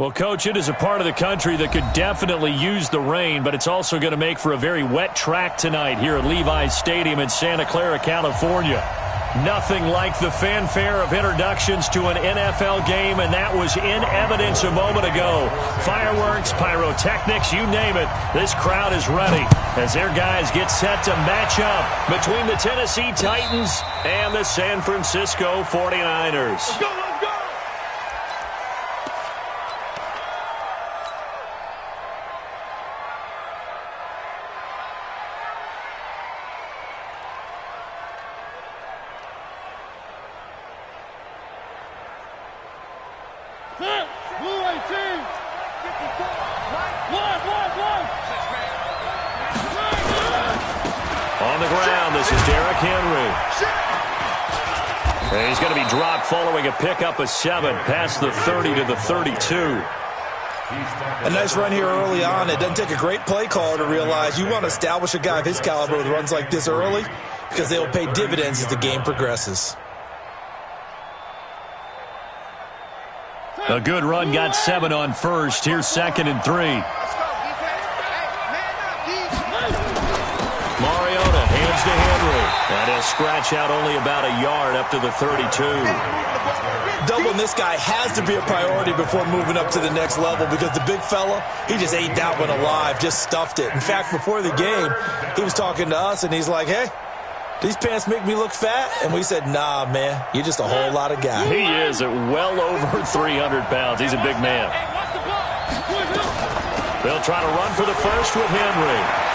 Well, Coach, it is a part of the country that could definitely use the rain, but it's also going to make for a very wet track tonight here at Levi's Stadium in Santa Clara, California. Nothing like the fanfare of introductions to an NFL game, and that was in evidence a moment ago. Fireworks, pyrotechnics, you name it. This crowd is ready as their guys get set to match up between the Tennessee Titans and the San Francisco 49ers. Let's go, let's go! On the ground, this is Derrick Henry. And he's going to be dropped following a pickup of 7 past the 30 to the 32. A nice run here early on. It doesn't take a great play caller to realize you want to establish a guy of his caliber with runs like this early because they will pay dividends as the game progresses. A good run, got 7 on first. Here's 2nd and 3. Mariota hands to Henry. And he'll scratch out only about a yard up to the 32. Doubling this guy has to be a priority before moving up to the next level because the big fella, he just ate that one alive, just stuffed it. In fact, before the game, he was talking to us, and he's like, hey, these pants make me look fat? And we said, nah, man, you're just a whole lot of guy. He is at well over 300 pounds. He's a big man. They'll try to run for the first with Henry.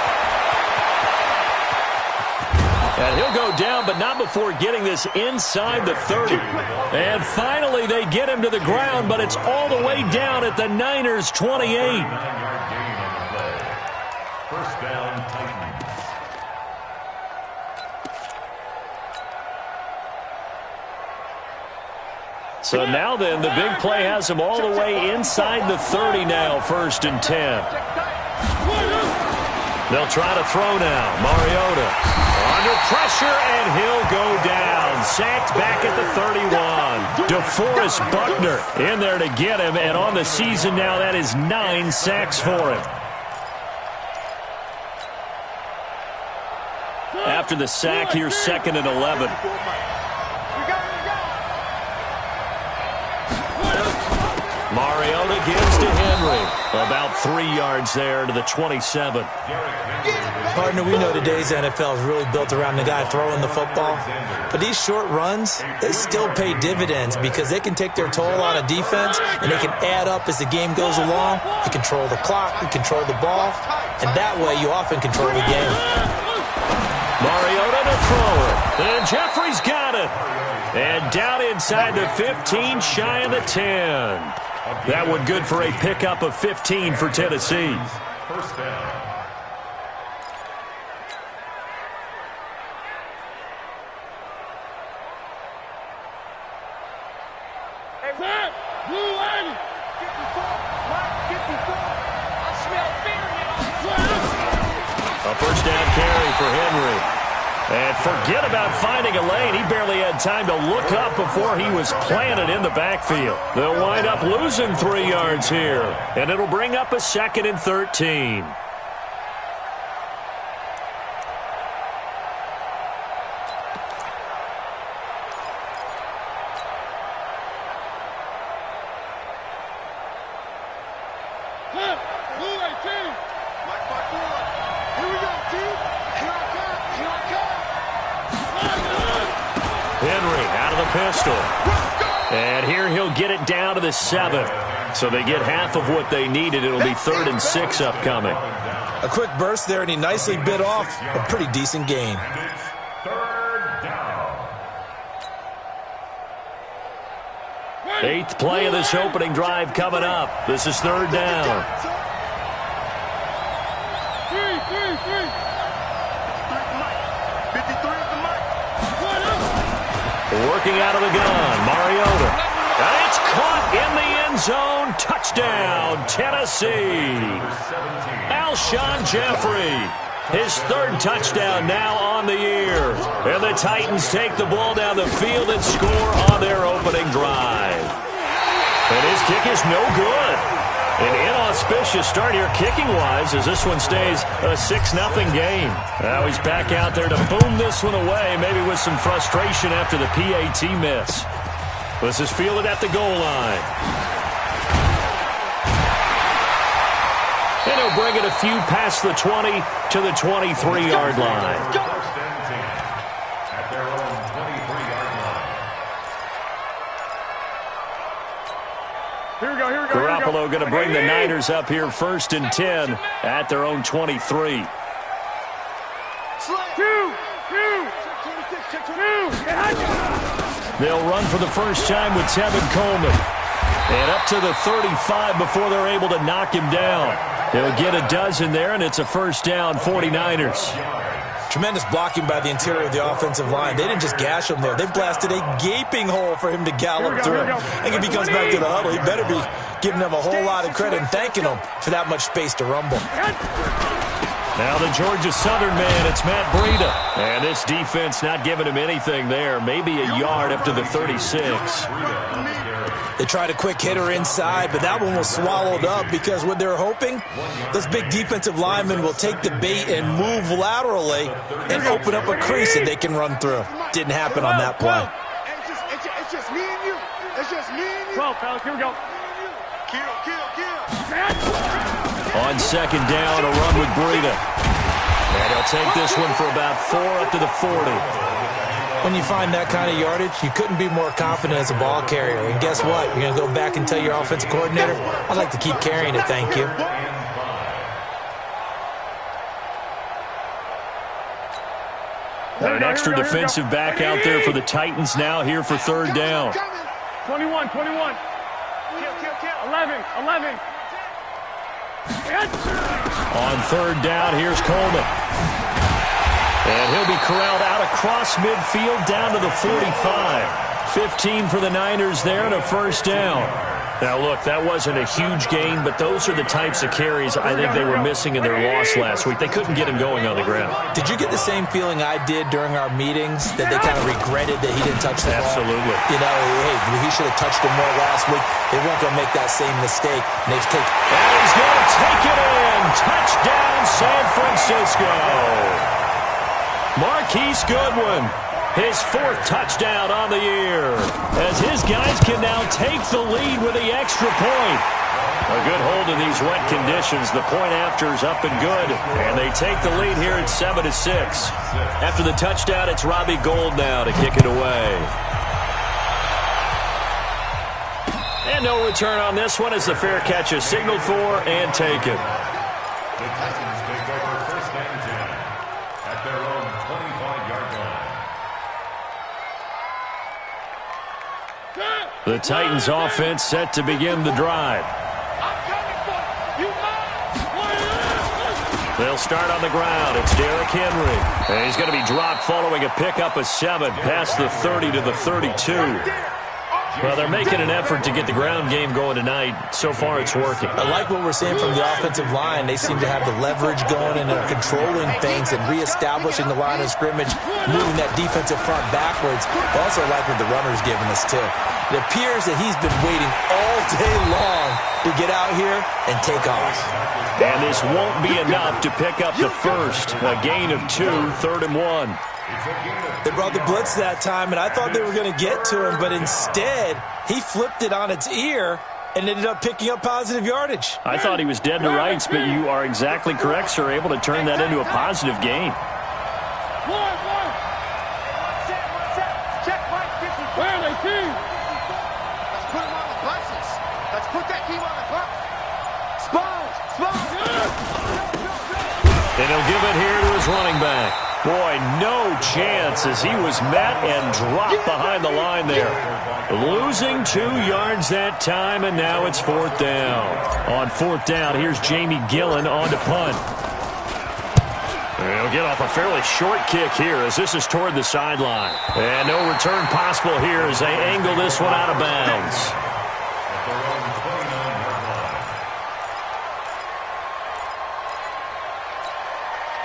And he'll go down, but not before getting this inside the 30. And finally, they get him to the ground, but it's all the way down at the Niners' 28. First down, Titans. So now then, the big play has him all the way inside the 30 now, 1st and 10. They'll try to throw now. Mariota under pressure, and he'll go down. Sacked back at the 31. DeForest Buckner in there to get him, and on the season now, that is 9 sacks for him. After the sack, here's 2nd and 11. Mariota gives to Henry. About 3 yards there to the 27. Partner, we know today's NFL is really built around the guy throwing the football. But these short runs, they still pay dividends because they can take their toll on a defense and they can add up as the game goes along. You control the clock, you control the ball, and that way you often control the game. Mariota to throw it. And Jeffrey's got it. And down inside the 15, shy of the 10. That one good for a pickup of 15 for Tennessee. First down. A first down carry for Henry. And forget about finding a lane. He barely had time to look up before he was planted in the backfield. They'll wind up losing 3 yards here. And it'll bring up a 2nd and 13. Pistol. And here he'll get it down to the 7. So they get half of what they needed. It'll be 3rd and 6 upcoming. A quick burst there, and he nicely bit off a pretty decent gain. Third down. 8th play of this opening drive coming up. This is 3rd down. Working out of the gun, Mariota. And it's caught in the end zone. Touchdown, Tennessee. Alshon Jeffrey, his 3rd touchdown now on the year. And the Titans take the ball down the field and score on their opening drive. And his kick is no good. An inauspicious start here kicking-wise as this one stays a 6-0 game. Now he's back out there to boom this one away, maybe with some frustration after the PAT miss. This is fielded at the goal line. And he'll bring it a few past the 20 to the 23-yard line. Garoppolo going to bring the Niners up here 1st and 10 at their own 23. They'll run for the first time with Tevin Coleman. And up to the 35 before they're able to knock him down. He'll get a dozen there, and it's a first down, 49ers. Tremendous blocking by the interior of the offensive line. They didn't just gash him there. They blasted a gaping hole for him to gallop through. I think if he comes back to the huddle, he better be giving them a whole lot of credit and thanking them for that much space to rumble. Now the Georgia Southern man, it's Matt Breida. And this defense not giving him anything there. Maybe a yard up to the 36. They tried a quick hitter inside, but that one was swallowed up because what they're hoping, those big defensive linemen will take the bait and move laterally and open up a crease that they can run through. Didn't happen on that play. It's just me and you. It's just me and you. 12, fellas, here we go. Kill. On second down, a run with Breida. And he'll take this one for about 4 up to the 40. When you find that kind of yardage, you couldn't be more confident as a ball carrier. And guess what? You're going to go back and tell your offensive coordinator, I'd like to keep carrying it, thank you. An extra defensive back out there for the Titans now here for third down. 21. 11. On third down, here's Coleman. And he'll be corralled out across midfield down to the 45. 15 for the Niners there and a first down. Now, look, that wasn't a huge gain, but those are the types of carries I think they were missing in their loss last week. They couldn't get him going on the ground. Did you get the same feeling I did during our meetings, that they kind of regretted that he didn't touch the ball? Absolutely. You know, hey, he should have touched him more last week. They weren't going to make that same mistake. And they've taken. And he's going to take it in. Touchdown, San Francisco. Marquise Goodwin. His 4th touchdown on the year, as his guys can now take the lead with the extra point. A good hold in these wet conditions. The point after is up and good, and they take the lead here at 7-6. After the touchdown, it's Robbie Gould now to kick it away. And no return on this one as the fair catch is signaled for and taken. The Titans take over first and 10 at their own 25-yard line. The Titans offense set to begin the drive. They'll start on the ground. It's Derrick Henry. And he's going to be dropped following a pickup of 7 past the 30 to the 32. Well, they're making an effort to get the ground game going tonight. So far, it's working. I like what we're seeing from the offensive line. They seem to have the leverage going and they're controlling things and reestablishing the line of scrimmage, moving that defensive front backwards. I also like what the runner's giving us, too. It appears that he's been waiting all day long to get out here and take off. And this won't be enough to pick up the first. A gain of 2, 3rd and 1. They brought the blitz that time, and I thought they were going to get to him, but instead, he flipped it on its ear and ended up picking up positive yardage. I thought he was dead to rights, but you are exactly correct, sir, able to turn that into a positive gain. Check Mike 50. Where are they, team? Let's put him on the buses. Let's put that team on the bus. Spot. And he'll give it here to his running back. Boy, no chance as he was met and dropped behind the line there. Losing 2 yards that time, and now it's 4th down. On 4th down, here's Jamie Gillen on to punt. And he'll get off a fairly short kick here as this is toward the sideline. And no return possible here as they angle this one out of bounds.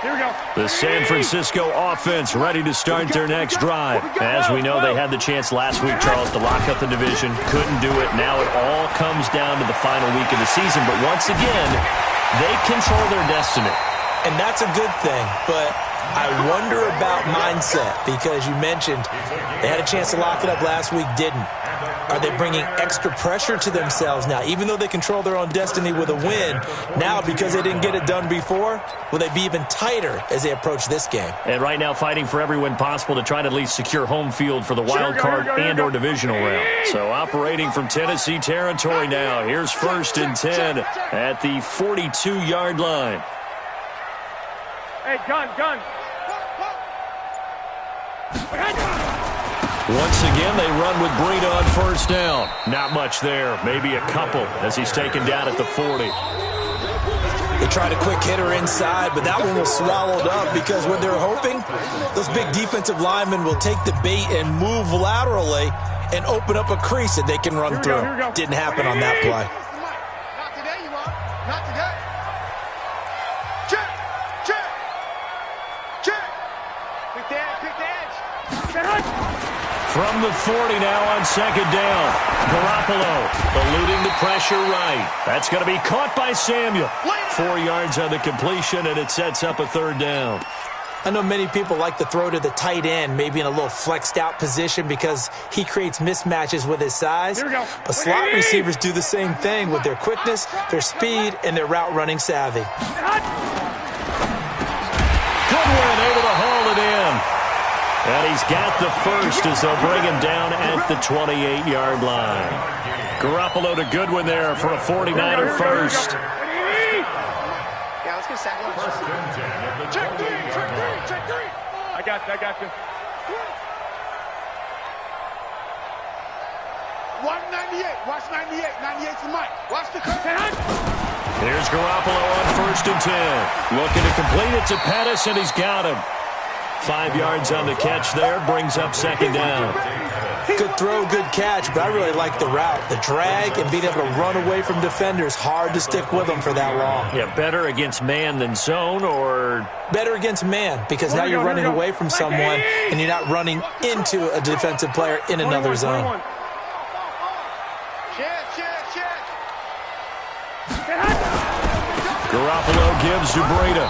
Here we go. The San Francisco offense ready to start their next drive. As we know, they had the chance last week, Charles, to lock up the division. Couldn't do it. Now it all comes down to the final week of the season. But once again, they control their destiny. And that's a good thing, but I wonder about mindset because you mentioned they had a chance to lock it up last week, didn't. Are they bringing extra pressure to themselves now? Even though they control their own destiny with a win, now because they didn't get it done before, will they be even tighter as they approach this game? And right now fighting for every win possible to try to at least secure home field for the wild card and or divisional round. So operating from Tennessee territory now. Here's 1st and 10 at the 42-yard line. Hey, gun. Once again, they run with Breida on 1st down. Not much there. Maybe a couple as he's taken down at the 40. They tried a quick hitter inside, but that one was swallowed up because when they're hoping, those big defensive linemen will take the bait and move laterally and open up a crease that they can run through. Didn't happen on that play. Not today, you are. Not today. Check. Quick the edge. From the 40 now on 2nd down. Garoppolo eluding the pressure right. That's going to be caught by Samuel. 4 yards on the completion, and it sets up a 3rd down. I know many people like to throw to the tight end, maybe in a little flexed out position because he creates mismatches with his size. But slot receivers do the same thing with their quickness, their speed, and their route running savvy. Goodwin able to haul it in. And he's got the first as they'll bring him down at the 28-yard line. Garoppolo to Goodwin there for a 49er first. Yeah, let's get sack one. Check three. I got you. Watch 98. Watch 98. 98's the mic. Watch the curve. Here's Garoppolo on 1st and 10. Looking to complete it to Pettis, and he's got him. 5 yards on the catch there, brings up 2nd down. Good throw, good catch, but I really like the route. The drag and being able to run away from defenders, hard to stick with them for that long. Yeah, better against man than zone, or? Better against man, because now you're running away from someone and you're not running into a defensive player in another zone. Check. Garoppolo gives to Breida.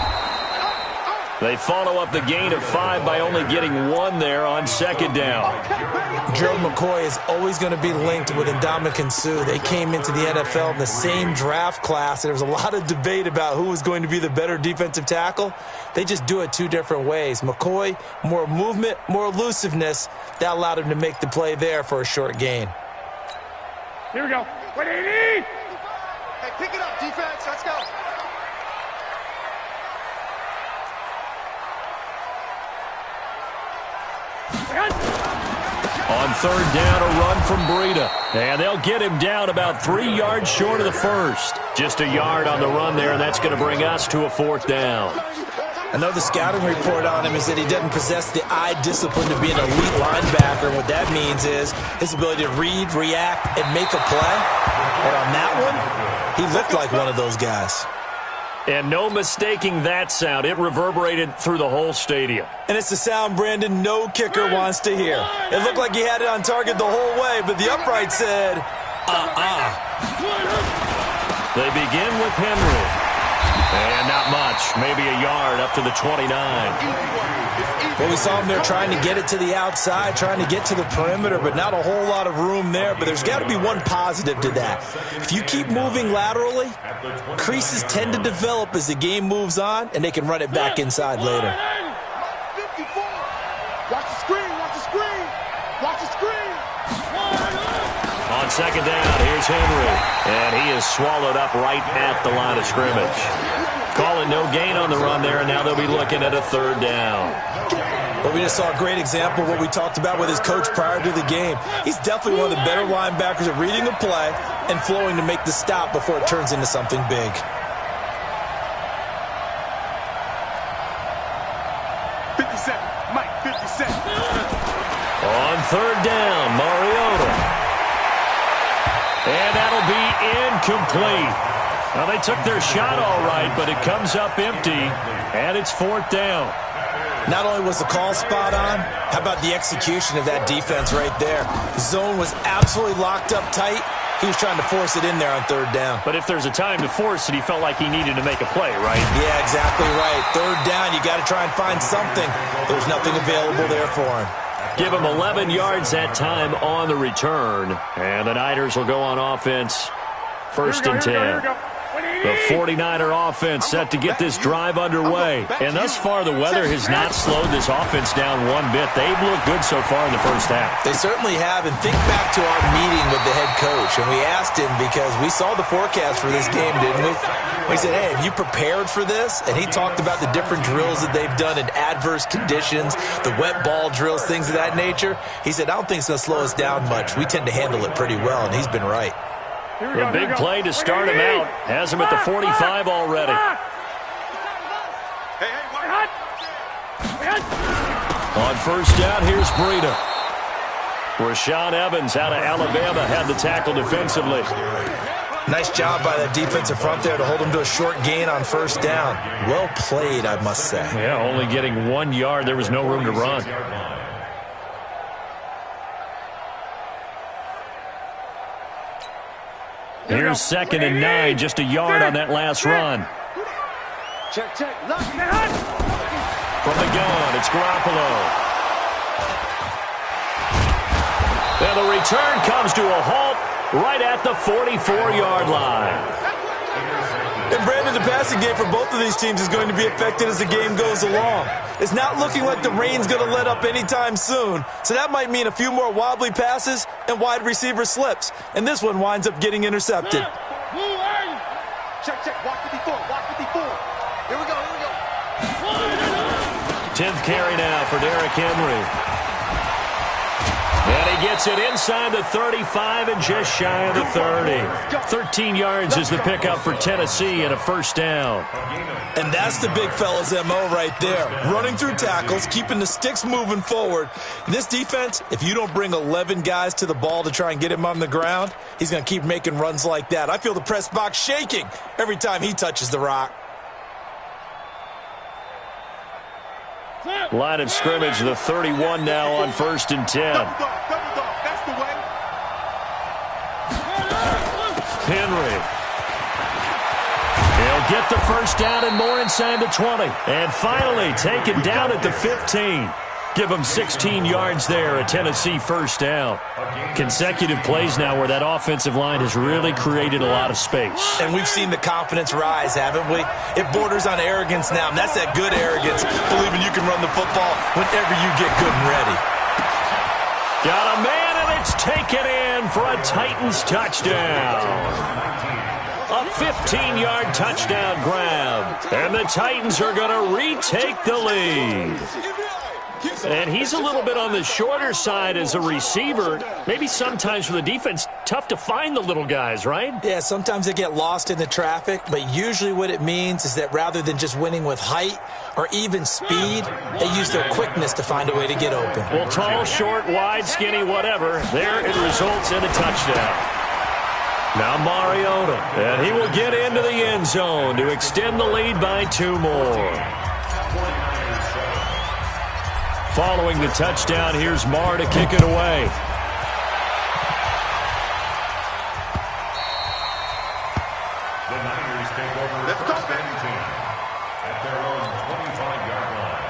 They follow up the gain of 5 by only getting 1 there on 2nd down. Gerald McCoy is always going to be linked with Ndamukong Suh. They came into the NFL in the same draft class, and there was a lot of debate about who was going to be the better defensive tackle. They just do it 2 different ways. McCoy, more movement, more elusiveness. That allowed him to make the play there for a short gain. Here we go. What do you need? Hey, pick it up, defense. Let's go. On 3rd down, a run from Breida. And they'll get him down about 3 yards short of the first. Just a yard on the run there, and that's going to bring us to a 4th down. I know the scouting report on him is that he doesn't possess the eye discipline to be an elite linebacker. What that means is his ability to read, react, and make a play. But on that one, he looked like one of those guys. And no mistaking that sound. It reverberated through the whole stadium. And it's the sound Brandon no kicker wants to hear. It looked like he had it on target the whole way, but the upright said, They begin with Henry. And not much. Maybe a yard up to the 29. Well, we saw him there trying to get it to the outside, trying to get to the perimeter, but not a whole lot of room there. But there's got to be one positive to that. If you keep moving laterally, creases tend to develop as the game moves on, and they can run it back inside later. 54. Watch the screen. Watch the screen. On 2nd down, here's Henry. And he is swallowed up right at the line of scrimmage. Calling no gain on the run there, and now they'll be looking at a 3rd down. Well, we just saw a great example of what we talked about with his coach prior to the game. He's definitely one of the better linebackers at reading a play and flowing to make the stop before it turns into something big. Mike, 57. On 3rd down, Mariota. And that'll be incomplete. Well, they took their shot all right, but it comes up empty, and it's 4th down. Not only was the call spot on, how about the execution of that defense right there? The zone was absolutely locked up tight. He was trying to force it in there on 3rd down. But if there's a time to force it, he felt like he needed to make a play, right? Yeah, exactly right. 3rd down, you got to try and find something. There's nothing available there for him. Give him 11 yards that time on the return. And the Niners will go on offense, 1st and 10. The 49er offense set to get this drive underway. And thus far, the weather has not slowed this offense down one bit. They've looked good so far in the first half. They certainly have. And think back to our meeting with the head coach. And we asked him because we saw the forecast for this game, didn't we? We said, hey, have you prepared for this? And he talked about the different drills that they've done in adverse conditions, the wet ball drills, things of that nature. He said, I don't think it's going to slow us down much. We tend to handle it pretty well, and he's been right. The big play to start him out has him at the 45 already. On 1st down, here's Breida. Rashaan Evans out of Alabama had the tackle defensively. Nice job by that defensive front there to hold him to a short gain on 1st down. Well played, I must say. Yeah, only getting 1 yard. There was no room to run. Here's 2nd and 9, just a yard on that last run. Check. From the gun, it's Garoppolo. And the return comes to a halt right at the 44-yard line. And Brandon, the passing game for both of these teams is going to be affected as the game goes along. It's not looking like the rain's going to let up anytime soon, so that might mean a few more wobbly passes and wide receiver slips. And this one winds up getting intercepted. Check. Watch 54. Here we go. 10th carry now for Derrick Henry. And he gets it inside the 35 and just shy of the 30. 13 yards is the pickup for Tennessee and a 1st down. And that's the big fella's MO right there. Running through tackles, keeping the sticks moving forward. This defense, if you don't bring 11 guys to the ball to try and get him on the ground, he's going to keep making runs like that. I feel the press box shaking every time he touches the rock. Line of scrimmage, the 31 now on 1st and 10. That's the way. Henry. He'll get the 1st down and more inside the 20. And finally taken down at the 15. Give him 16 yards there, a Tennessee 1st down. Consecutive plays now where that offensive line has really created a lot of space. And we've seen the confidence rise, haven't we? It borders on arrogance now, and that's that good arrogance, believing you can run the football whenever you get good and ready. Got a man, and it's taken in for a Titans touchdown. A 15-yard touchdown grab. And the Titans are going to retake the lead. And he's a little bit on the shorter side as a receiver. Maybe sometimes for the defense, tough to find the little guys, right? Yeah, sometimes they get lost in the traffic, but usually what it means is that rather than just winning with height or even speed, they use their quickness to find a way to get open. Well, tall, short, wide, skinny, whatever, there it results in a touchdown. Now Mariota, and he will get into the end zone to extend the lead by 2 more. Following the touchdown, here's Marr to kick it away. The Niners take over 1st and 10 at their own 25-yard line.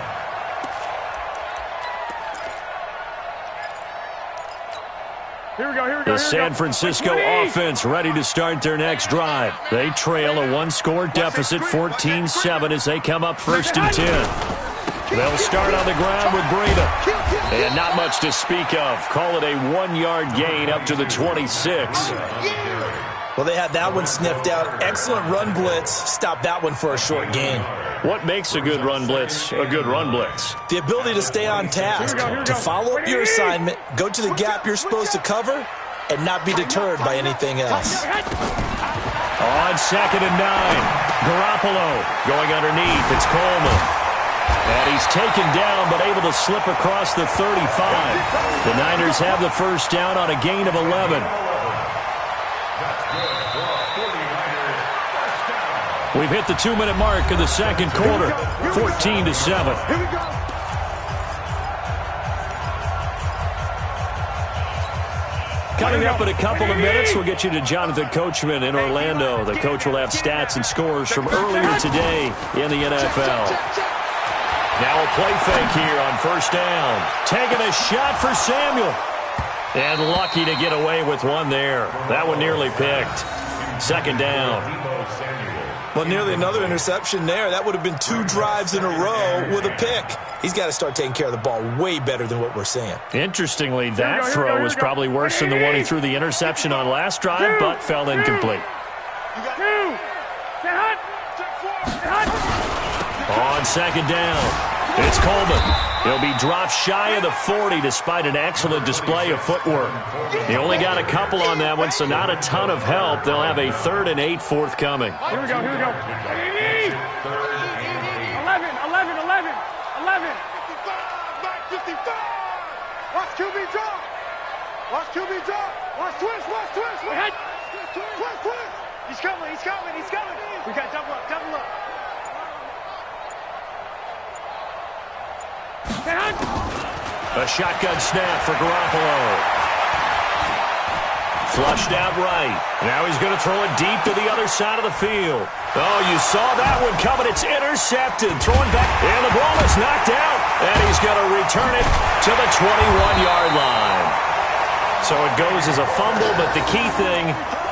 Here we go. The San Francisco offense ready to start their next drive. They trail a 1-score deficit, 14-7, as they come up 1st and 10. They'll start on the ground with Breida. And not much to speak of. Call it a 1-yard gain up to the 26. Well, they had that one sniffed out. Excellent run blitz. Stop that one for a short gain. What makes a good run blitz a good run blitz? The ability to stay on task, to follow up your assignment, go to the gap you're supposed to cover, and not be deterred by anything else. On 2nd and 9, Garoppolo going underneath. It's Coleman. And he's taken down, but able to slip across the 35. The Niners have the 1st down on a gain of 11. We've hit the 2-minute mark of the second quarter, 14-7. Here we go. Coming up in a couple of minutes, we'll get you to Jonathan Coachman in Orlando. The coach will have stats and scores from earlier today in the NFL. Now a play fake here on first down. Taking a shot for Samuel. And lucky to get away with one there. That one nearly picked. Second down. Well, nearly another interception there. That would have been 2 drives in a row with a pick. He's got to start taking care of the ball way better than what we're seeing. Interestingly, that throw was probably worse than the one he threw the interception on last drive, but fell incomplete. On second down, it's Coleman. He'll be dropped shy of the 40 despite an excellent display of footwork. He only got a couple on that one, so not a ton of help. They'll have a 3rd and 8 forthcoming. Here we go. 11. 11. 55. Watch QB drop. Watch QB drop. Watch twist. Twist. He's coming. We got double up. A shotgun snap for Garoppolo. Flushed out right. Now he's going to throw it deep to the other side of the field. Oh, you saw that one coming. It's intercepted. Throwing back. And the ball is knocked out. And he's going to return it to the 21-yard line. So it goes as a fumble, but the key thing,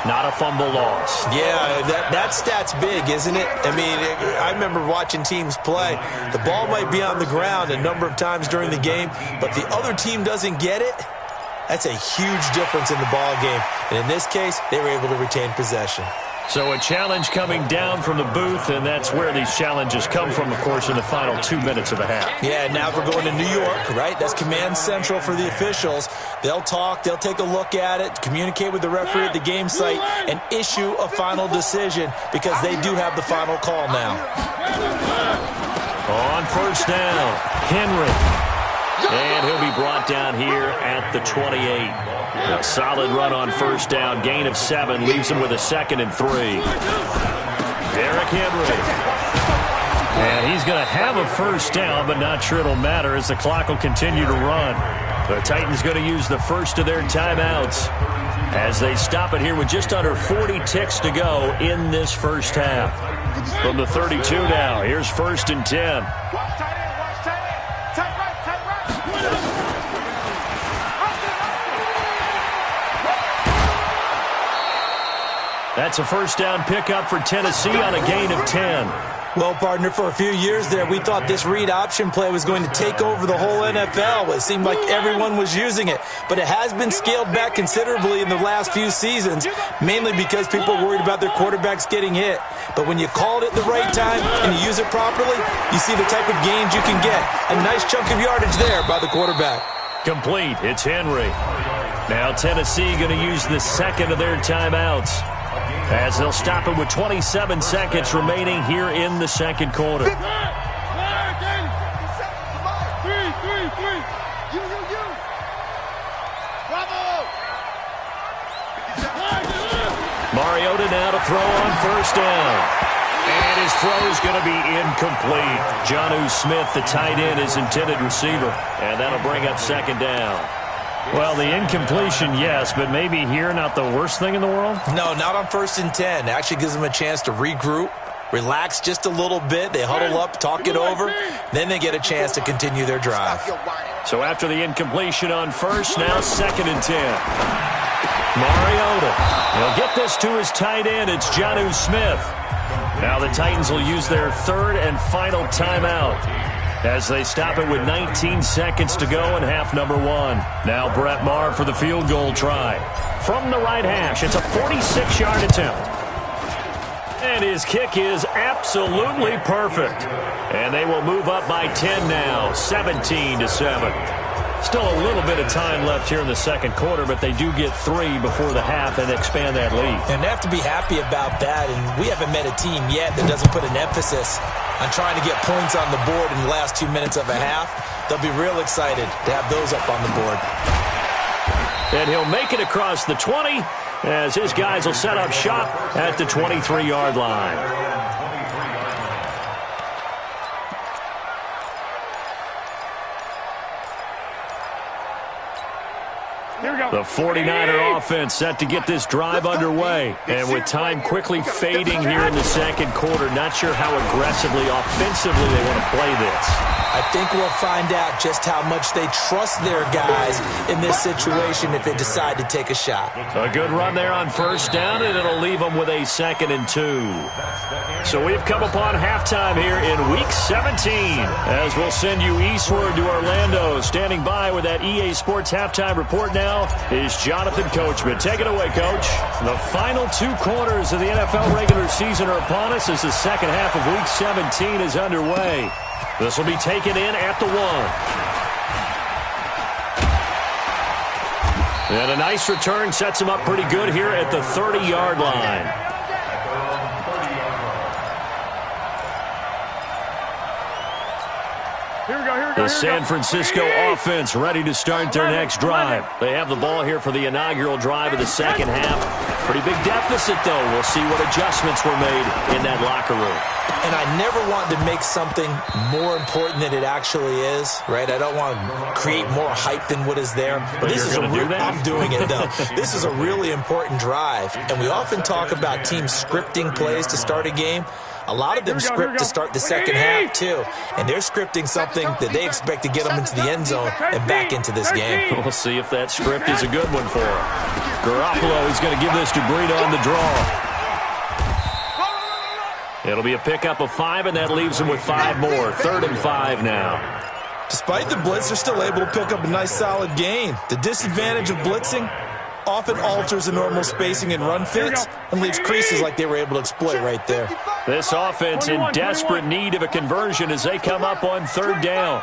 not a fumble loss. Yeah, that stat's big, isn't it? I mean, I remember watching teams play. The ball might be on the ground a number of times during the game, but the other team doesn't get it. That's a huge difference in the ball game. And in this case, they were able to retain possession. So a challenge coming down from the booth, and that's where these challenges come from, of course, in the final 2 minutes of the half. Yeah, now we're going to New York, right? That's command central for the officials. They'll talk, they'll take a look at it, communicate with the referee at the game site, and issue a final decision because they do have the final call now. On first down, Henry. And he'll be brought down here at the 28. A solid run on first down. Gain of 7 leaves him with a 2nd and 3. Derrick Henry. And he's going to have a first down, but not sure it'll matter as the clock will continue to run. The Titans going to use the first of their timeouts as they stop it here with just under 40 ticks to go in this first half. From the 32 now, here's 1st and 10. That's a first down pickup for Tennessee on a gain of 10. Well, partner, for a few years there, we thought this read option play was going to take over the whole NFL. It seemed like everyone was using it, but it has been scaled back considerably in the last few seasons, mainly because people are worried about their quarterbacks getting hit. But when you call it at the right time and you use it properly, you see the type of gains you can get. A nice chunk of yardage there by the quarterback. Complete. It's Henry. Now Tennessee going to use the second of their timeouts, as they'll stop it with 27 seconds remaining here in the second quarter. Mariota now to throw on first down. And his throw is going to be incomplete. Jonnu Smith, the tight end, his intended receiver. And that'll bring up second down. Well, the incompletion, yes, but maybe here not the worst thing in the world? No, not on 1st and 10. It actually gives them a chance to regroup, relax just a little bit. They huddle up, talk it over. Then they get a chance to continue their drive. So after the incompletion on first, now 2nd and 10. Mariota. He'll get this to his tight end. It's Jonnu Smith. Now the Titans will use their 3rd and final timeout as they stop it with 19 seconds to go in half number 1. Now Brett Maher for the field goal try. From the right hash, it's a 46-yard attempt. And his kick is absolutely perfect. And they will move up by 10 now, 17-7. Still a little bit of time left here in the second quarter, but they do get 3 before the half and expand that lead. And they have to be happy about that, and we haven't met a team yet that doesn't put an emphasis on trying to get points on the board in the last 2 minutes of a half. They'll be real excited to have those up on the board. And he'll make it across the 20 as his guys will set up shop at the 23-yard line. The 49er offense set to get this drive underway. And with time quickly fading here in the second quarter, not sure how aggressively, offensively they want to play this. I think we'll find out just how much they trust their guys in this situation if they decide to take a shot. A good run there on first down, and it'll leave them with a 2nd and 2. So we've come upon halftime here in Week 17 as we'll send you eastward to Orlando. Standing by with that EA Sports halftime report now is Jonathan Coachman. Take it away, Coach. The final 2 quarters of the NFL regular season are upon us as the second half of Week 17 is underway. This will be taken in at the 1. And a nice return sets him up pretty good here at the 30-yard line. The San Francisco offense ready to start their next drive. They have the ball here for the inaugural drive of the second half. Pretty big deficit, though. We'll see what adjustments were made in that locker room. And I never want to make something more important than it actually is, right? I don't want to create more hype than what is there. But this is I'm doing it, though. This is a really important drive. And we often talk about teams scripting plays to start a game. A lot of them script to start the second half, too. And they're scripting something that they expect to get them into the end zone and back into this game. We'll see if that script is a good one for him. Garoppolo is going to give this to Breida on the draw. It'll be a pickup of 5, and that leaves him with 5 more. 3rd and 5 now. Despite the blitz, they're still able to pick up a nice, solid gain. The disadvantage of blitzing often alters the normal spacing and run fits and leaves creases like they were able to exploit right there. This offense in desperate need of a conversion as they come up on 3rd down.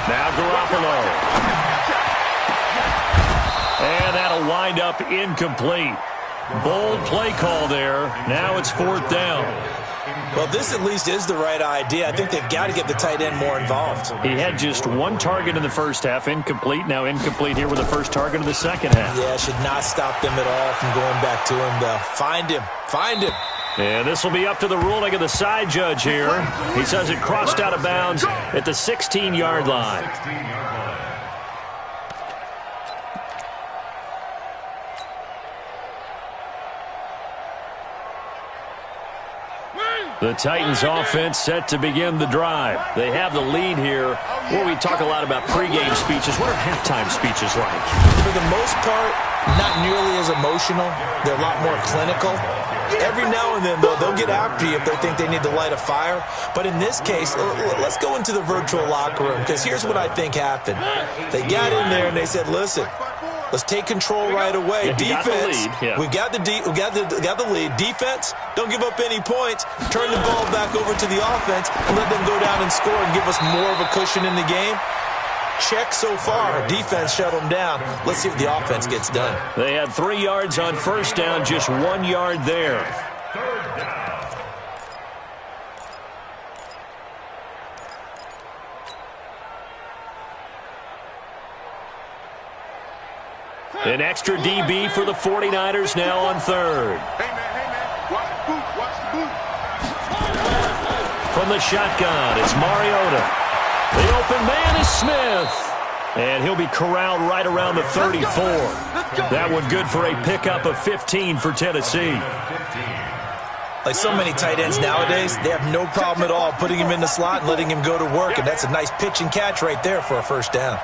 Now Garoppolo. And that'll wind up incomplete. Bold play call there. Now it's 4th down. Well, this at least is the right idea. I think they've got to get the tight end more involved. He had just 1 target in the first half, incomplete. Now incomplete here with the first target of the second half. Yeah, should not stop them at all from going back to him, though. Find him. Find him. And this will be up to the ruling of the side judge here. He says it crossed out of bounds at the 16-yard line. The Titans offense set to begin the drive. They have the lead here. Well, we talk a lot about pregame speeches. What are halftime speeches like? For the most part, not nearly as emotional. They're a lot more clinical. Every now and then, though, they'll get after you if they think they need to light a fire. But in this case, let's go into the virtual locker room, because here's what I think happened. They got in there and they said, listen, let's take control right away. Defense, we got the lead. Defense, don't give up any points. Turn the ball back over to the offense and let them go down and score and give us more of a cushion in the game. Check so far. Defense shut them down. Let's see if the offense gets done. They had 3 yards on first down, just 1 yard there. 3rd down. An extra DB for the 49ers now on 3rd. Hey, man, watch the boot, watch the boot. From the shotgun, it's Mariota. The open man is Smith. And he'll be corralled right around the 34. That one good for a pickup of 15 for Tennessee. Like so many tight ends nowadays, they have no problem at all putting him in the slot and letting him go to work. And that's a nice pitch and catch right there for a first down.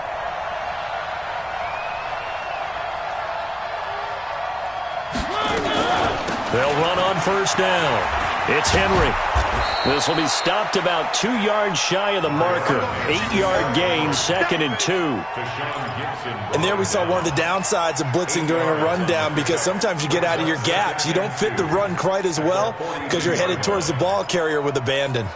They'll run on first down. It's Henry. This will be stopped about 2 yards shy of the marker. 8-yard gain, 2nd and 2. And there we saw one of the downsides of blitzing during a rundown, because sometimes you get out of your gaps. You don't fit the run quite as well because you're headed towards the ball carrier with abandon.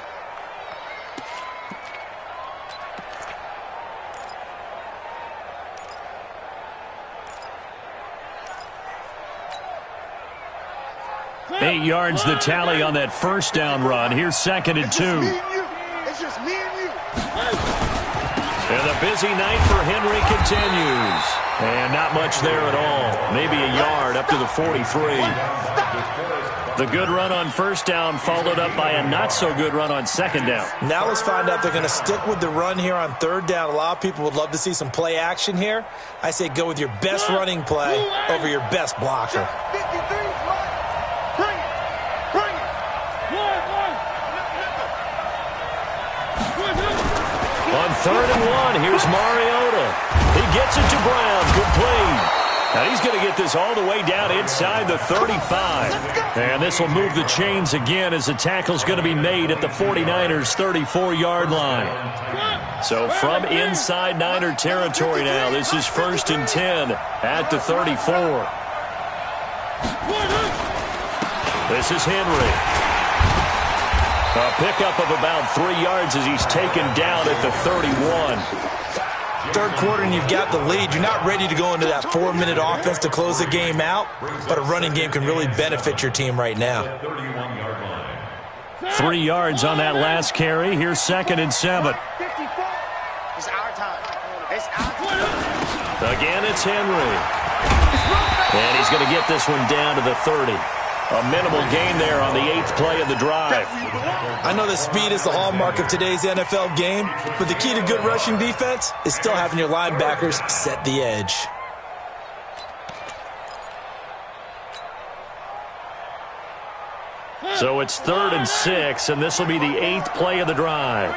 Eight yards the tally on that first down run. Here's 2nd and 2. It's just me and you. And the The busy night for Henry continues. And not much there at all. Maybe a yard up to the 43. The good run on first down followed up by a not-so-good run on second down. Now let's find out if they're going to stick with the run here on third down. A lot of people would love to see some play action here. I say go with your best running play over your best blocker. 53, bring it. Bring it. On 3rd and 1, here's Mariota. He gets it to Brown, complete. And he's going to get this all the way down inside the 35. And this will move the chains again as the tackle's going to be made at the 49ers' 34-yard line. So from inside Niner territory now, this is 1st and 10 at the 34. This is Henry. A pickup of about 3 yards as he's taken down at the 31. Third quarter and you've got the lead. You're not ready to go into that 4-minute offense to close the game out, but a running game can really benefit your team right now. 3 yards on that last carry. Here's 2nd and 7. It's our time. It's our time. Again, it's Henry. And he's going to get this one down to the 30. A minimal gain there on the 8th play of the drive. I know that speed is the hallmark of today's NFL game, but the key to good rushing defense is still having your linebackers set the edge. So it's 3rd and 6, and this will be the 8th play of the drive.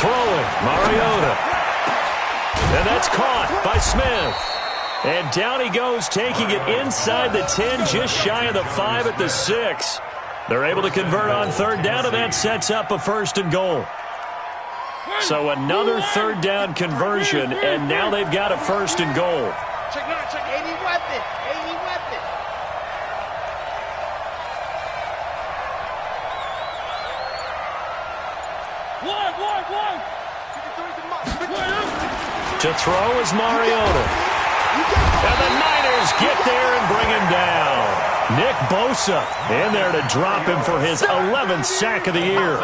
Throwing, Mariota. And that's caught by Smith. And down he goes, taking it inside the 10, just shy of the 5 at the 6. They're able to convert on 3rd down, and that sets up a 1st and goal. So another 3rd down conversion, and now they've got a 1st and goal. Check now, check. 80 weapon. 80 weapon. One. To throw is Mariota. And the Niners get there and bring him down. Nick Bosa in there to drop him for his 11th sack of the year.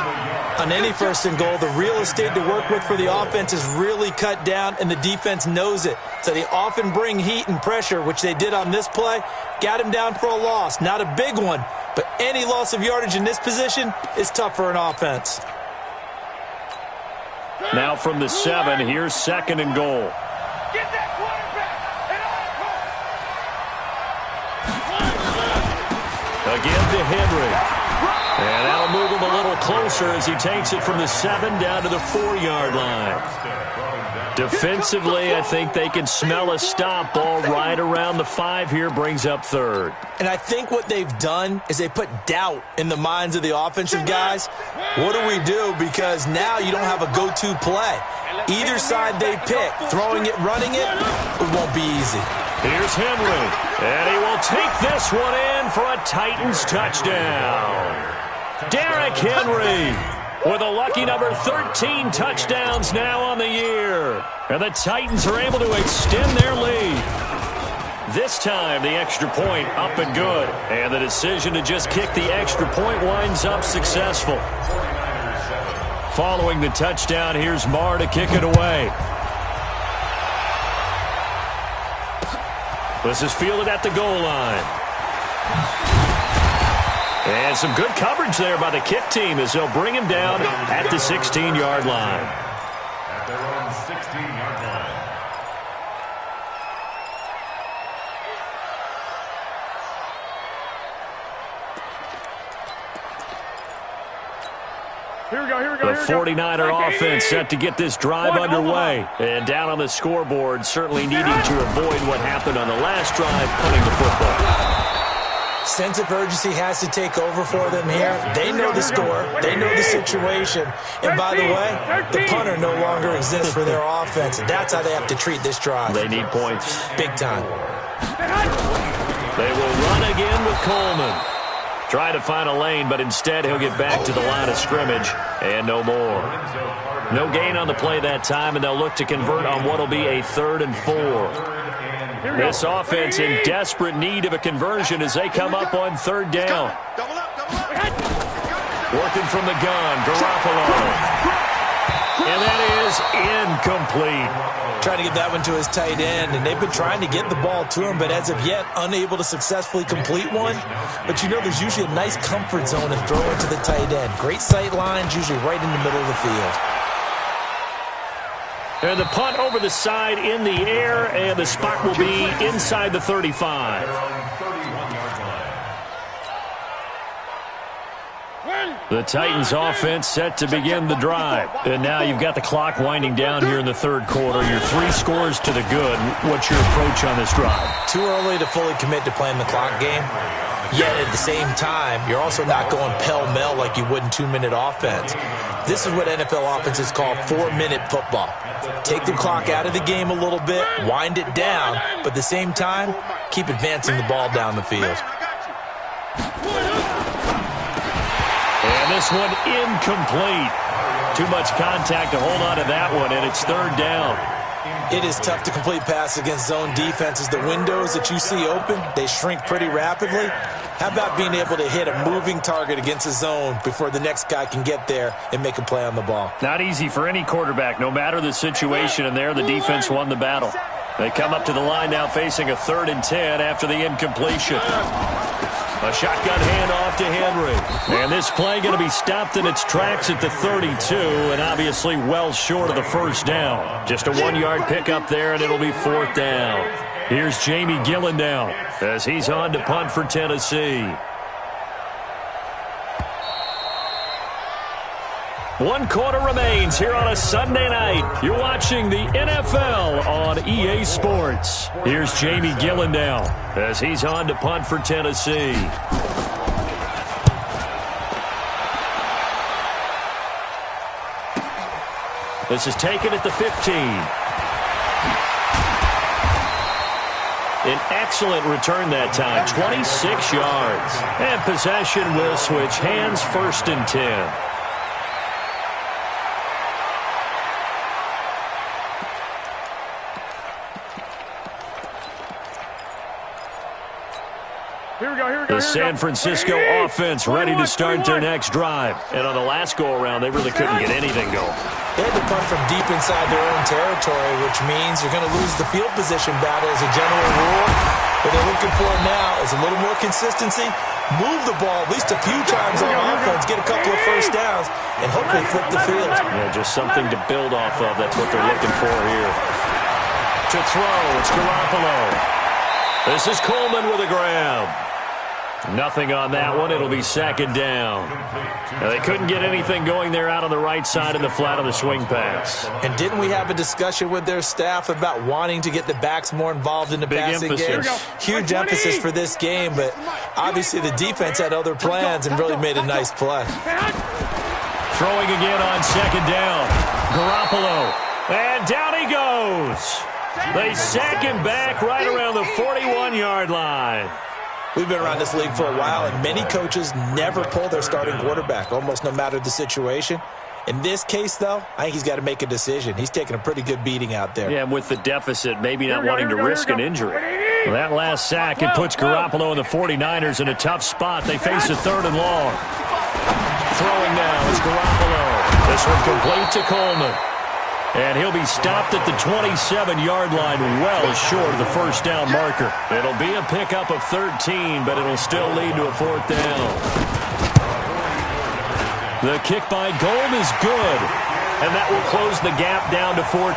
On any 1st and goal, the real estate to work with for the offense is really cut down, and the defense knows it. So they often bring heat and pressure, which they did on this play. Got him down for a loss. Not a big one, but any loss of yardage in this position is tough for an offense. Now from the 7, here's 2nd and goal. Get that quarterback. Again to Henry. And that'll move him a little closer as he takes it from the 7 down to the 4-yard line. Defensively, I think they can smell a stop ball right around the 5 here, brings up 3rd. And I think what they've done is they put doubt in the minds of the offensive guys. What do we do? Because now you don't have a go-to play. Either side they pick, throwing it, running it, it won't be easy. Here's Henry, and he will take this one in for a Titans touchdown. Derrick Henry with a lucky number 13 touchdowns now on the year. And the Titans are able to extend their lead. This time, the extra point up and good. And the decision to just kick the extra point winds up successful. Following the touchdown, here's Marr to kick it away. This is fielded at the goal line. And some good coverage there by the kick team as they'll bring him down at the 16-yard line. At their own 16-yard line. Here we go. The 49er offense set to get this drive underway. And down on the scoreboard, certainly needing to avoid what happened on the last drive, punting the football. Sense of urgency has to take over for them here. They know the score. They know the situation. And by the way, the punter no longer exists for their offense. And that's how they have to treat this drive. They need points. Big time. They will run again with Coleman. Try to find a lane, but instead he'll get back to the line of scrimmage and no more. No gain on the play that time, and they'll look to convert on what will be a 3rd and 4. This offense in desperate need of a conversion as they come up on 3rd down. Double up. Working from the gun, Garoppolo. And that is incomplete. Trying to get that one to his tight end, and they've been trying to get the ball to him, but as of yet, unable to successfully complete one. But you know there's usually a nice comfort zone in throwing to the tight end. Great sight lines, usually right in the middle of the field. And the punt over the side in the air, and the spot will be inside the 35. The Titans offense set to begin the drive. And now you've got the clock winding down here in the third quarter. Your 3 scores to the good. What's your approach on this drive? Too early to fully commit to playing the clock game. Yet at the same time, you're also not going pell-mell like you would in 2-minute offense. This is what NFL offenses call 4-minute football. Take the clock out of the game a little bit, wind it down, but at the same time, keep advancing the ball down the field. And this one incomplete. Too much contact to hold on to that one, and it's third down. It is tough to complete pass against zone defenses. The windows that you see open, they shrink pretty rapidly. How about being able to hit a moving target against a zone before the next guy can get there and make a play on the ball? Not easy for any quarterback, no matter the situation, and there the defense won the battle. They come up to the line now facing a 3rd and 10 after the incompletion. A shotgun handoff to Henry. And this play going to be stopped in its tracks at the 32, and obviously well short of the first down. Just a 1-yard pickup there, and it'll be 4th down. Here's Jamie Gillen now as he's on to punt for Tennessee. 1 quarter remains here on a Sunday night. You're watching the NFL on EA Sports. Here's Jamie Gillen now as he's on to punt for Tennessee. This is taken at the 15. An excellent return that time, 26 yards. And possession will switch hands, 1st and 10. The San Francisco offense ready to start their next drive. And on the last go-around, they really couldn't get anything going. They had to punt from deep inside their own territory, which means you're going to lose the field position battle as a general rule. What they're looking for now is a little more consistency, move the ball at least a few times on offense, get a couple of first downs, and hopefully flip the field. Yeah, just something to build off of. That's what they're looking for here. To throw, it's Garoppolo. This is Coleman with a grab. Nothing on that one. It'll be 2nd down. Now, they couldn't get anything going there out on the right side in the flat of the swing pass. And didn't we have a discussion with their staff about wanting to get the backs more involved in the passing game? Huge emphasis for this game, but obviously the defense had other plans and really made a nice play. Throwing again on 2nd down. Garoppolo. And down he goes. They sack him back right around the 41-yard line. We've been around this league for a while, and many coaches never pull their starting quarterback, almost no matter the situation. In this case, though, I think he's got to make a decision. He's taking a pretty good beating out there. Yeah, and with the deficit, maybe not wanting to risk an injury. Well, that last sack, it puts Garoppolo and the 49ers in a tough spot. They face a 3rd and long. Throwing now is Garoppolo. This one complete to Coleman. And he'll be stopped at the 27-yard line, well short of the first down marker. It'll be a pickup of 13, but it'll still lead to a 4th down. The kick by Gold is good, and that will close the gap down to 14.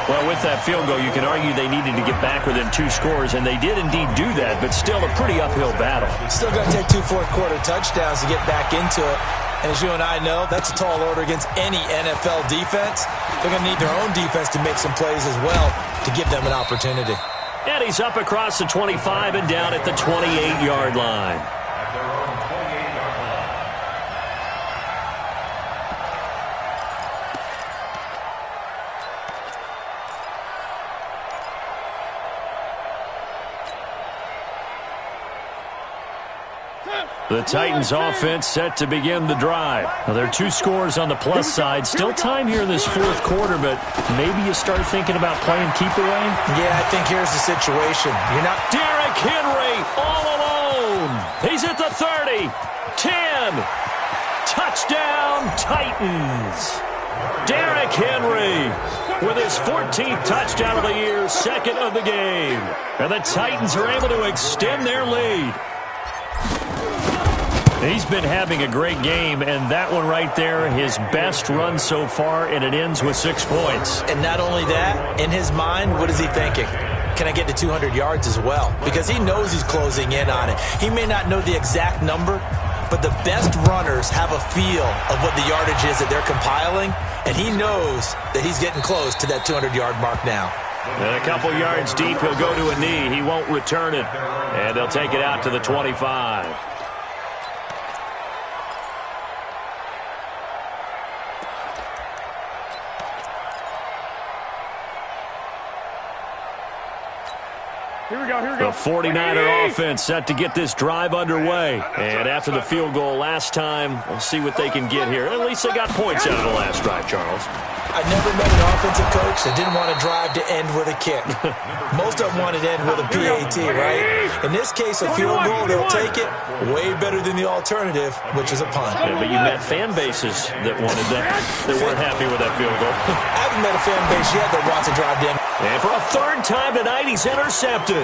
Well, with that field goal, you can argue they needed to get back within 2 scores, and they did indeed do that, but still a pretty uphill battle. Still going to take 2 fourth-quarter touchdowns to get back into it. And as you and I know, that's a tall order against any NFL defense. They're going to need their own defense to make some plays as well to give them an opportunity. And he's up across the 25 and down at the 28-yard line. The Titans offense set to begin the drive. Now, there are 2 scores on the plus side. Still time here in this 4th quarter, but maybe you start thinking about playing keep away? Yeah, I think here's the situation. You're not... Derrick Henry all alone. He's at the 30, 10, Touchdown, Titans. Derrick Henry with his 14th touchdown of the year, second of the game. And the Titans are able to extend their lead. He's been having a great game, and that one right there, his best run so far, and it ends with 6 points. And not only that, in his mind, what is he thinking? Can I get to 200 yards as well? Because he knows he's closing in on it. He may not know the exact number, but the best runners have a feel of what the yardage is that they're compiling, and he knows that he's getting close to that 200-yard mark now. And a couple yards deep, he'll go to a knee. He won't return it, and they'll take it out to the 25. Here we go, here we go. The 49er offense set to get this drive underway. And after the field goal last time, we'll see what they can get here. At least they got points out of the last drive, Charles. I never met an offensive coach that didn't want to drive to end with a kick. Most of them wanted to end with a PAT, right? In this case, a field goal, they'll take it. Way better than the alternative, which is a punt. Yeah, but you met fan bases that wanted that, that weren't happy with that field goal. I haven't met a fan base yet that wants to drive to end. And for a third time tonight, he's intercepted.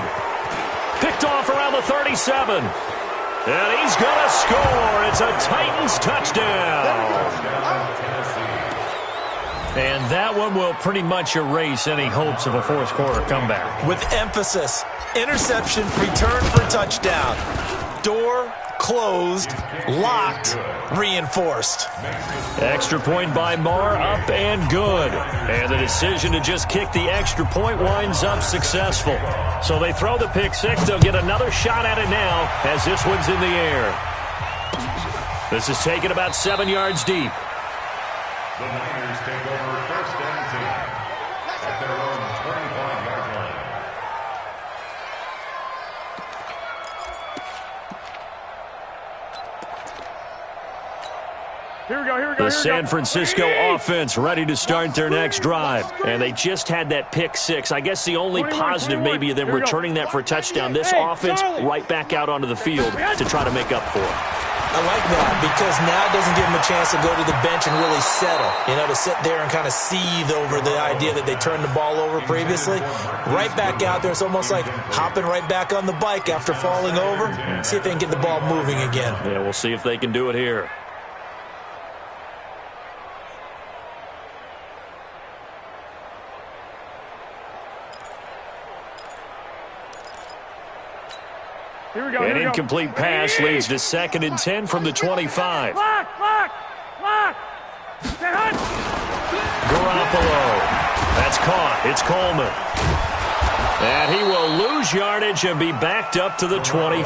Picked off around the 37. And he's going to score. It's a Titans touchdown. And that one will pretty much erase any hopes of a fourth quarter comeback. With emphasis, interception, return for touchdown. Door closed, locked, reinforced. Extra point by Marr, up and good. And the decision to just kick the extra point winds up successful. So they throw the pick six. They'll get another shot at it now as this one's in the air. This is taken about 7 yards deep. The Niners take over first and 10 at their own 25-yard line. Here we go, here we go. The San Francisco offense ready to start their next drive. And they just had that pick six. I guess the only positive maybe of them returning that for a touchdown. This offense right back out onto the field to try to make up for it. I like that because now it doesn't give them a chance to go to the bench and really settle, to sit there and kind of seethe over the idea that they turned the ball over previously. Right back out there, it's almost like hopping right back on the bike after falling over. See if they can get the ball moving again. Yeah, we'll see if they can do it here. Here we go, An incomplete pass leads to 2nd and 10 from the 25. Lock! Garoppolo. That's caught. It's Coleman. And he will lose yardage and be backed up to the 24.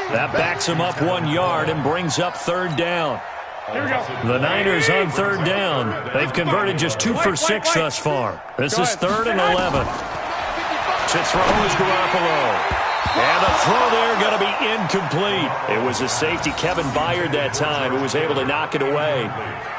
That backs him up 1 yard and brings up 3rd down. Here we go. The Niners on 3rd down. They've converted just 2 for 6 thus far. This is 3rd and 11. To throw is Garoppolo. And the throw there going to be incomplete. It was a safety, Kevin Byard, that time, who was able to knock it away.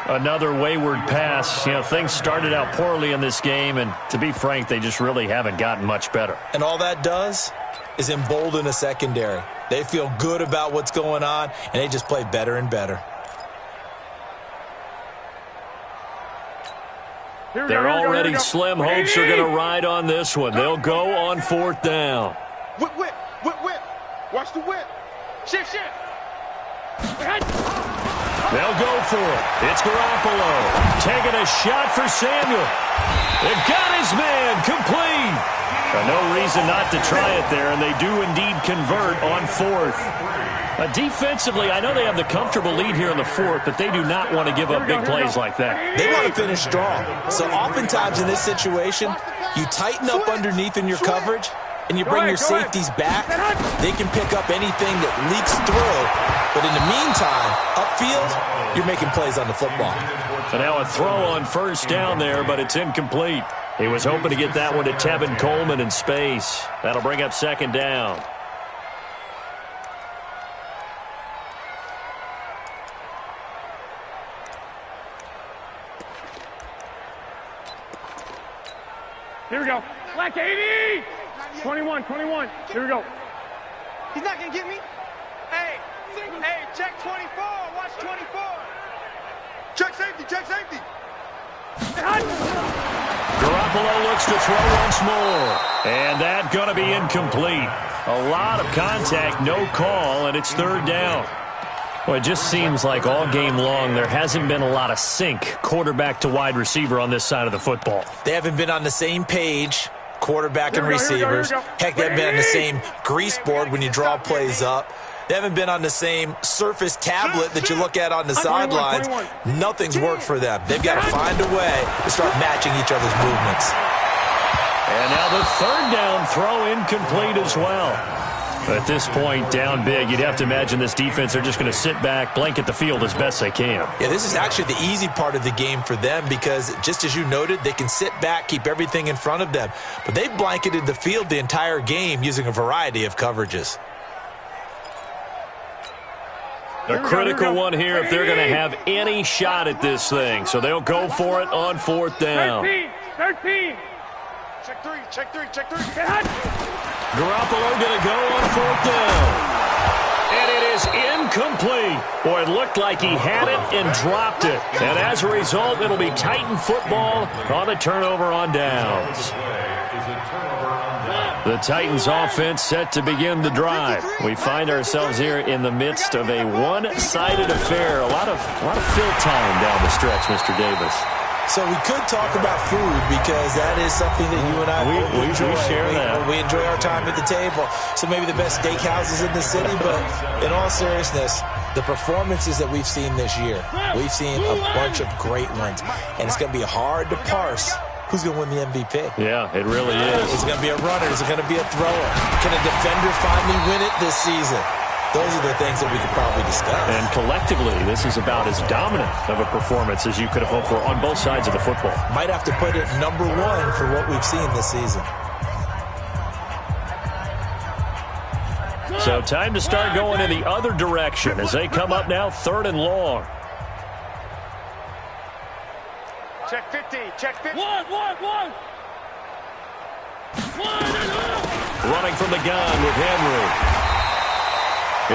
Another wayward pass. Things started out poorly in this game, and to be frank, they just really haven't gotten much better. And all that does is embolden a secondary. They feel good about what's going on, and they just play better and better. They're already slim. Hopes are going to ride on this one. They'll go on 4th down. Whip. Watch the whip. Shift. They'll go for it. It's Garoppolo taking a shot for Samuel. It got his man complete. No reason not to try it there, and they do indeed convert on 4th. Defensively, I know they have the comfortable lead here in the 4th, but they do not want to give up big plays like that. They want to finish strong. So oftentimes in this situation, you tighten up underneath in your coverage, and you bring your safeties back. They can pick up anything that leaks through. But in the meantime, upfield, you're making plays on the football. So now a throw on 1st down there, but it's incomplete. He was hoping to get that one to Tevin Coleman in space. That'll bring up 2nd down. Here we go. Black 80! 21. Here we go. He's not going to get me. Hey, check 24. Watch Watch 24. Check safety, check safety. Garoppolo looks to throw once more. And that's going to be incomplete. A lot of contact, no call, and it's third down. Well, it just seems like all game long there hasn't been a lot of sync quarterback to wide receiver on this side of the football. They haven't been on the same page, quarterback and receivers. Heck, they haven't been on the same grease board when you draw plays up. They haven't been on the same Surface tablet that you look at on the sidelines. Nothing's worked for them. They've got to find a way to start matching each other's movements. And now the third down throw incomplete as well. At this point, down big, you'd have to imagine this defense, they're just going to sit back, blanket the field as best they can. Yeah, this is actually the easy part of the game for them because, just as you noted, they can sit back, keep everything in front of them. But they've blanketed the field the entire game using a variety of coverages. A critical one here if they're going to have any shot at this thing. So they'll go for it on fourth down. 13. Check three, check three, check three. Garoppolo going to go on fourth down. And it is incomplete. Boy, it looked like he had it and dropped it. And as a result, it'll be Titan football on a turnover on downs. The Titans offense set to begin the drive. We find ourselves here in the midst of a one-sided affair. A lot of fill time down the stretch, Mr. Davis. So we could talk about food because that is something that you and I enjoy. We share that. We enjoy our time at the table. So maybe the best steakhouses in the city, but in all seriousness, the performances that we've seen this year, we've seen a bunch of great ones, and it's going to be hard to parse who's going to win the MVP. Yeah, it really is. Is it going to be a runner? Is it going to be a thrower? Can a defender finally win it this season? Those are the things that we could probably discuss. And collectively, this is about as dominant of a performance as you could have hoped for on both sides of the football. Might have to put it number one for what we've seen this season. So time to start going in the other direction as they come up now third and long. Check 50, check 50. One. Running from the gun with Henry.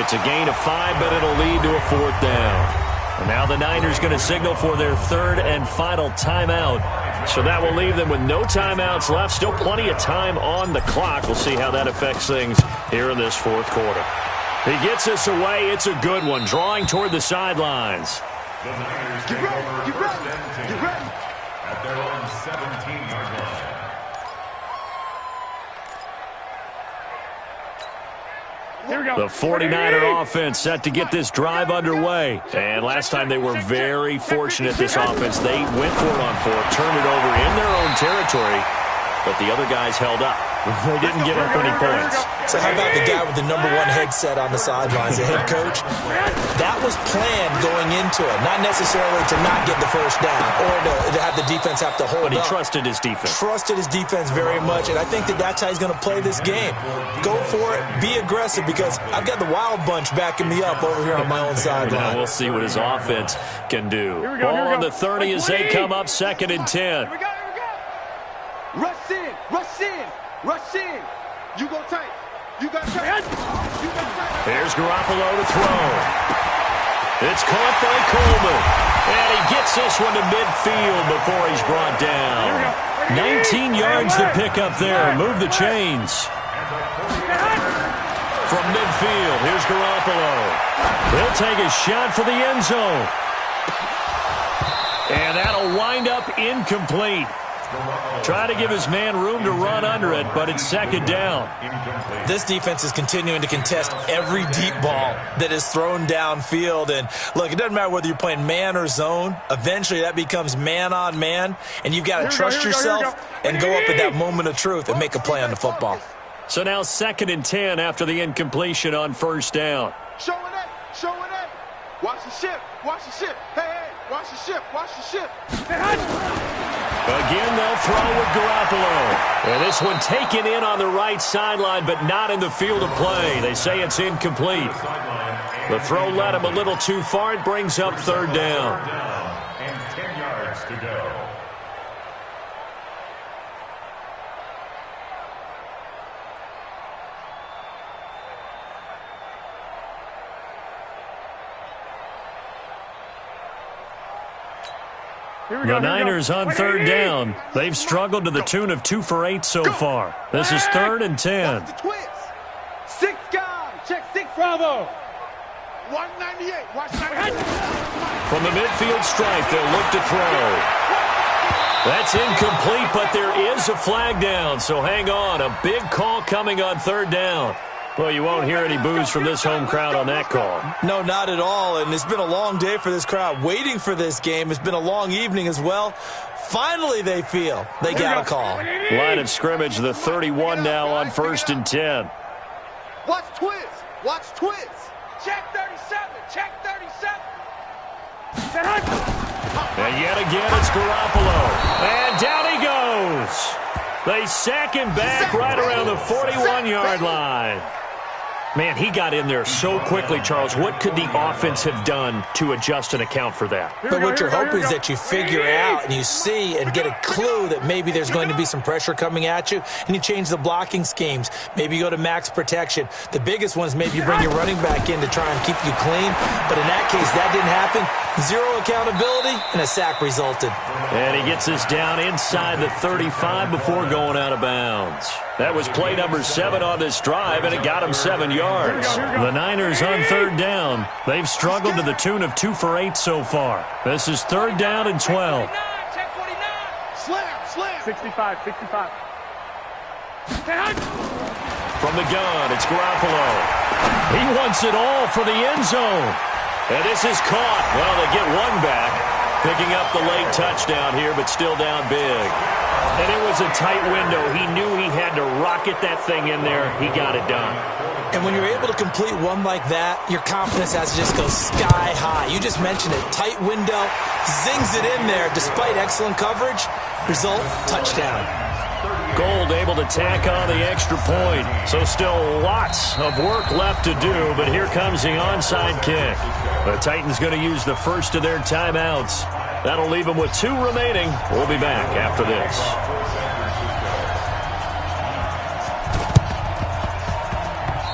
It's a gain of 5, but it'll lead to a fourth down. And now the Niners going to signal for their third and final timeout. So that will leave them with no timeouts left. Still plenty of time on the clock. We'll see how that affects things here in this fourth quarter. He gets us away. It's a good one. Drawing toward the sidelines. The Niners take over first and 10 at their own 17-yard line. Here we go. The 49er offense set to get this drive underway. And last time they were very fortunate, this offense. They went for it on fourth, turned it over in their own territory, but the other guys held up. They didn't give up any points. So how about the guy with the number one headset on the sidelines, the head coach? That was planned going into it, not necessarily to not get the first down or to have the defense have to hold up. But he trusted his defense. Trusted his defense very much, and I think that's how he's going to play this game. Go for it, be aggressive, because I've got the wild bunch backing me up over here on my own sideline. We'll see what his offense can do. Ball on the 30 as they come up second and 10. Here we go. Rush in. You go tight. You got tight. Here's Garoppolo to throw. It's caught by Coleman. And he gets this one to midfield before he's brought down. 19 yards to pick up there. Move the chains. From midfield, here's Garoppolo. He'll take a shot for the end zone. And that'll wind up incomplete. Try to give his man room to run under it, but it's second down. This defense is continuing to contest every deep ball that is thrown downfield. And, look, it doesn't matter whether you're playing man or zone. Eventually, that becomes man on man, and you've got to trust yourself and go up at that moment of truth and make a play on the football. So now second and 10 after the incompletion on first down. Showing it. Watch the ship. Hey, watch the ship. Again, they'll throw with Garoppolo. And this one taken in on the right sideline, but not in the field of play. They say it's incomplete. The throw led him a little too far. It brings up third down. And 10 yards to go. The Niners on third down. They've struggled to the tune of 2 for 8 so far. This is 3rd and 10. Watch the twist. 6 guys. Check 6. Bravo. 198. Watch 98. From the midfield stripe, they'll look to throw. That's incomplete, but there is a flag down, so hang on. A big call coming on 3rd down. Well, you won't hear any boos from this home crowd on that call. No, not at all, and it's been a long day for this crowd waiting for this game. It's been a long evening as well. Finally, they feel they got a call. Line of scrimmage, the 31 now on 1st and 10. Watch twist. Watch twist. Check 37. Check 37. And yet again, it's Garoppolo. And down he goes. They sack him back right around the 41-yard line. Man, he got in there so quickly, Charles. What could the offense have done to adjust and account for that? But what you're hoping is that you figure out and you see and get a clue that maybe there's going to be some pressure coming at you, and you change the blocking schemes. Maybe you go to max protection. The biggest one is maybe you bring your running back in to try and keep you clean. But in that case, that didn't happen. 0 accountability, and a sack resulted. And he gets this down inside the 35 before going out of bounds. That was play number 7 on this drive, and it got him 7 yards. The Niners on 3rd down. They've struggled to the tune of 2 for 8 so far. This is 3rd down and 12. Check 49. Slam, slam. 65. From the gun, it's Garoppolo. He wants it all for the end zone. And this is caught. Well, they get one back. Picking up the late touchdown here, but still down big. And it was a tight window. He knew he had to rocket that thing in there. He got it done. And when you're able to complete one like that, your confidence has to just go sky high. You just mentioned it. Tight window, zings it in there despite excellent coverage. Result, touchdown. Gold able to tack on the extra point. So still lots of work left to do, but here comes the onside kick. The Titans going to use the first of their timeouts. That'll leave them with 2 remaining. We'll be back after this.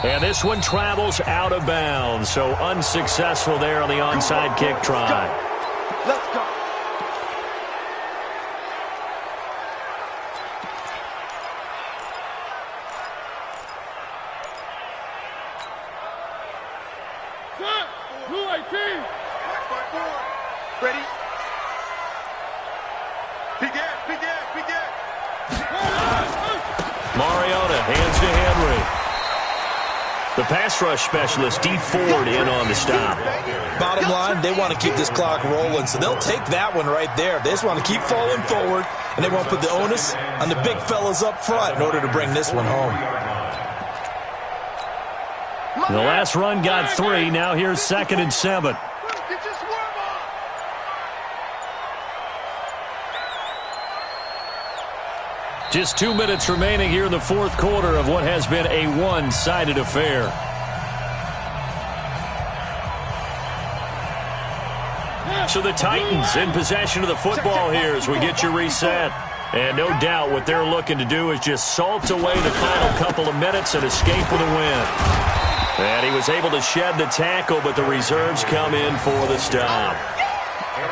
And this one travels out of bounds, so unsuccessful there on the onside kick try. Let's go. Ready? Begin. Mariota hands to Henry. The pass rush specialist, D. Ford, in on the stop. Bottom line, they want to keep this clock rolling, so they'll take that one right there. They just want to keep falling forward, and they won't put the onus on the big fellas up front in order to bring this one home. The last run got 3. Now here's 2nd and 7. Just 2 minutes remaining here in the 4th quarter of what has been a one-sided affair. So the Titans in possession of the football here as we get you reset. And no doubt what they're looking to do is just salt away the final couple of minutes and escape with a win. And he was able to shed the tackle, but the reserves come in for the stop.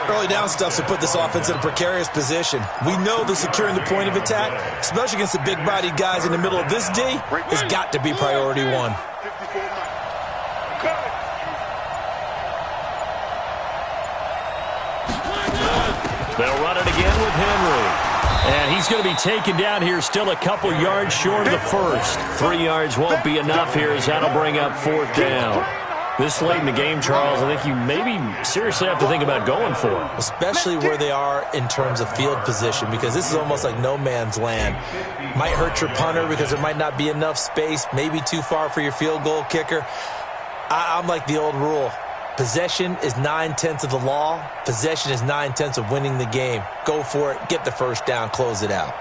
Early down stuffs to put this offense in a precarious position. We know that securing the point of attack, especially against the big-bodied guys in the middle of this D, has got to be priority 1. They'll run it again with Henry. And he's going to be taken down here still a couple yards short of the first. 3 yards won't be enough here as that'll bring up 4th down. This late in the game, Charles, I think you maybe seriously have to think about going for it. Especially where they are in terms of field position, because this is almost like no man's land. Might hurt your punter because there might not be enough space, maybe too far for your field goal kicker. I'm like the old rule. Possession is 9/10 of the law. Possession is 9/10 of winning the game. Go for it. Get the first down. Close it out.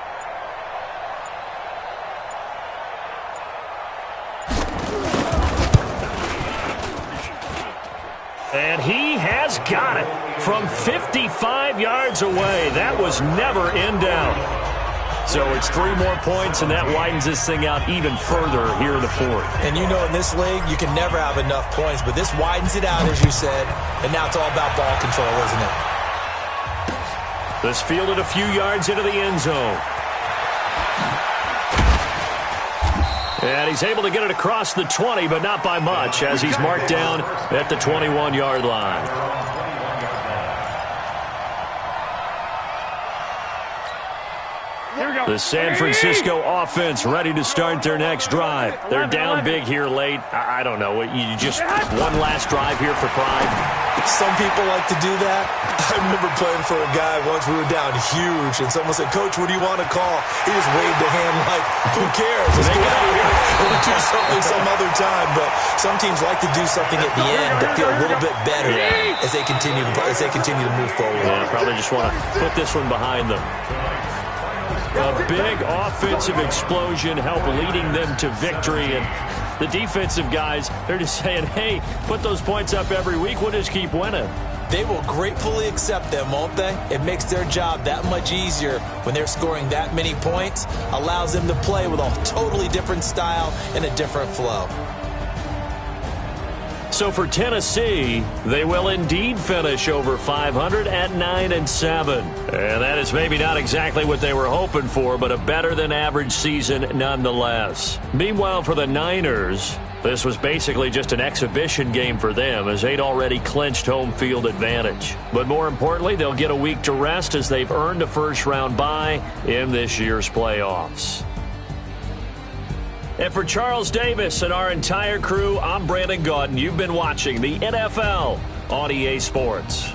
And he has got it from 55 yards away. That was never in doubt. So it's 3 more points, and that widens this thing out even further here in the 4th. And you know in this league, you can never have enough points, but this widens it out, as you said, and now it's all about ball control, isn't it? This fielded a few yards into the end zone. And he's able to get it across the 20, but not by much, as he's marked down at the 21-yard line. The San Francisco offense ready to start their next drive. They're down big here late. I don't know. You just one last drive here for pride. Some people like to do that. I remember playing for a guy once. We were down huge, and someone said, "Coach, what do you want to call?" He just waved a hand like, "Who cares? Let's go out here. We'll do something some other time." But some teams like to do something at the end that feel a little bit better as they continue to move forward. Yeah, probably just want to put this one behind them. A big offensive explosion helped leading them to victory. And the defensive guys, they're just saying, hey, put those points up every week. We'll just keep winning. They will gratefully accept them, won't they? It makes their job that much easier when they're scoring that many points. Allows them to play with a totally different style and a different flow. So for Tennessee, they will indeed finish over 500 at 9-7. And that is maybe not exactly what they were hoping for, but a better than average season nonetheless. Meanwhile, for the Niners, this was basically just an exhibition game for them, as they'd already clinched home field advantage. But more importantly, they'll get a week to rest as they've earned a first-round bye in this year's playoffs. And for Charles Davis and our entire crew, I'm Brandon Gaudin. You've been watching the NFL on EA Sports.